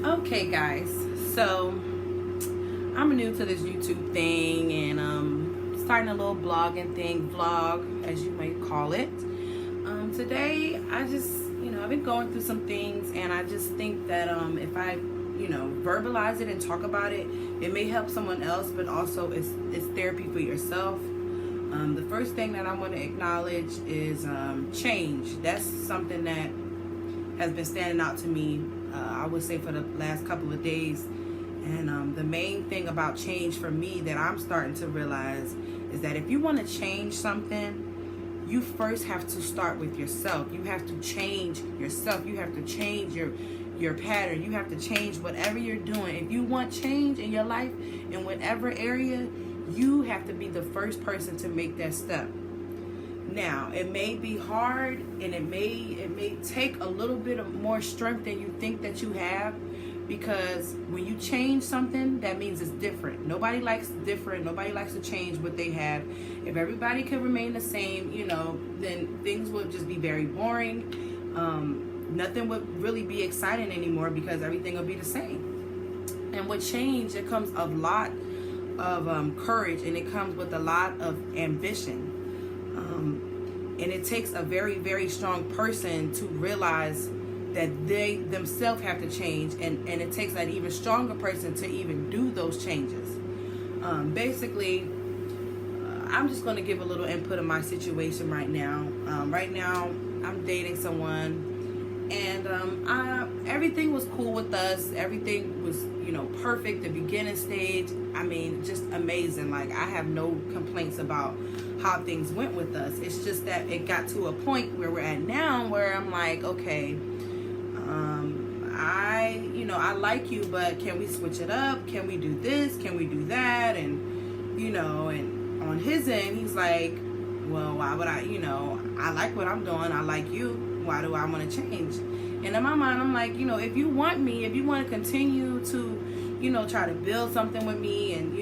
Okay, guys, so I'm new to this YouTube thing and starting a little blogging thing, vlog as you may call it. Today I just, I've been going through some things, and I just think that if I, verbalize it and talk about it, it may help someone else, but also it's therapy for yourself. The first thing that I want to acknowledge is change. That's something that has been standing out to me, I would say, for the last couple of days. And the main thing about change for me that I'm starting to realize is that if you want to change something, you first have to start with yourself. You have to change yourself. You have to change your pattern. You have to change whatever you're doing. If you want change in your life in whatever area, you have to be the first person to make that step. Now, it may be hard, and it may take a little bit of more strength than you think that you have, because when you change something, that means it's different. Nobody likes different. Nobody likes to change what they have. If everybody could remain the same, then things would just be very boring. Nothing would really be exciting anymore because everything will be the same. And with change, it comes a lot of courage, and it comes with a lot of ambition. And it takes a very, very strong person to realize that they themselves have to change, and it takes an even stronger person to even do those changes. Basically, I'm just going to give a little input of my situation right now. Right now, I'm dating someone, and everything was cool with us. Everything was, perfect. The beginning stage, just amazing. Like, I have no complaints about how things went with us. It's just that it got to a point where we're at now where I'm like, okay, I like you, but can we switch it up? Can we do this? Can we do that? And, and on his end, he's like, well, why would I like what I'm doing. I like you. Why do I want to change? And in my mind, I'm like, if you want me, if you want to continue to, try to build something with me and,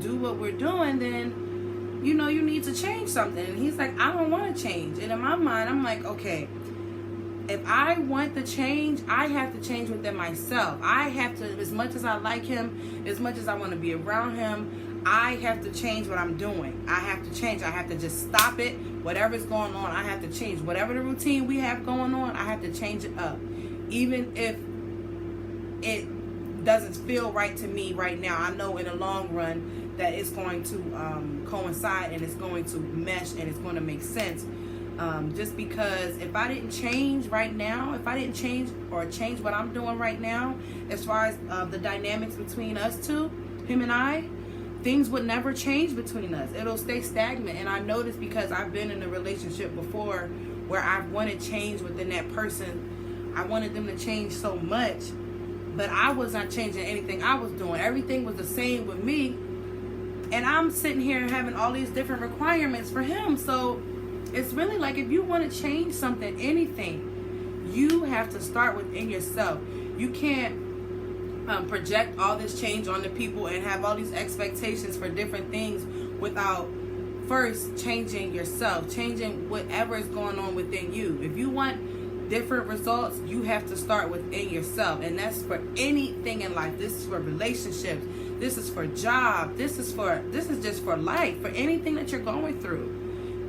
do what we're doing, then, you need to change something. And he's like, I don't want to change. And in my mind, I'm like, okay, if I want the change, I have to change within myself. I have to, as much as I like him, as much as I want to be around him, I have to change what I'm doing. I have to change. I have to just stop it. Whatever's going on, I have to change. Whatever the routine we have going on, I have to change it up. Even if it doesn't feel right to me right now, I know in the long run that it's going to coincide, and it's going to mesh, and it's going to make sense. Just because if I didn't change right now, if I didn't change what I'm doing right now, as far as the dynamics between us two, him and I, things would never change between us. It'll stay stagnant. And I noticed, because I've been in a relationship before where I wanted change within that person. I wanted them to change so much, but I was not changing anything I was doing. Everything was the same with me. And I'm sitting here having all these different requirements for him. So it's really like, if you want to change something, anything, you have to start within yourself. You can't project all this change on the people and have all these expectations for different things without first changing yourself, changing whatever is going on within you. If you want different results, you have to start within yourself. And that's for anything in life. This is for relationships. This is for job. This is just for life, for anything that you're going through.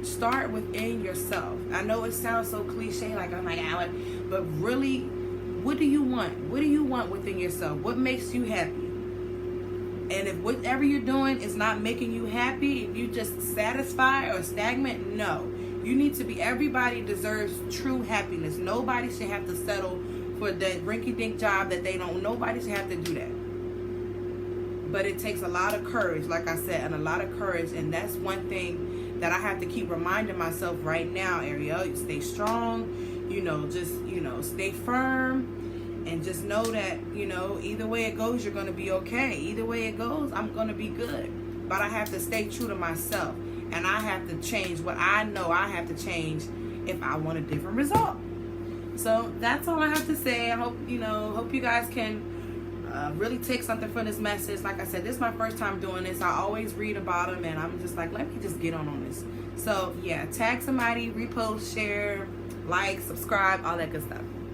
Start within yourself. I know it sounds so cliche, like, oh my God, but really, what do you want? What do you want within yourself? What makes you happy? And if whatever you're doing is not making you happy, if you just satisfied or stagnant, no. You need to be, everybody deserves true happiness. Nobody should have to settle for that rinky-dink job that they don't. Nobody should have to do that. But it takes a lot of courage, like I said, and a lot of courage. And that's one thing that I have to keep reminding myself right now, Ariel. You stay strong, stay firm, and just know that, either way it goes, you're going to be okay. Either way it goes, I'm going to be good. But I have to stay true to myself, and I have to change what I know I have to change if I want a different result. So that's all I have to say. I hope you guys can really take something from this message. Like I said, this is my first time doing this. I always read about them, and I'm just like, let me just get on this. So yeah, tag somebody, repost, share, like, subscribe, all that good stuff.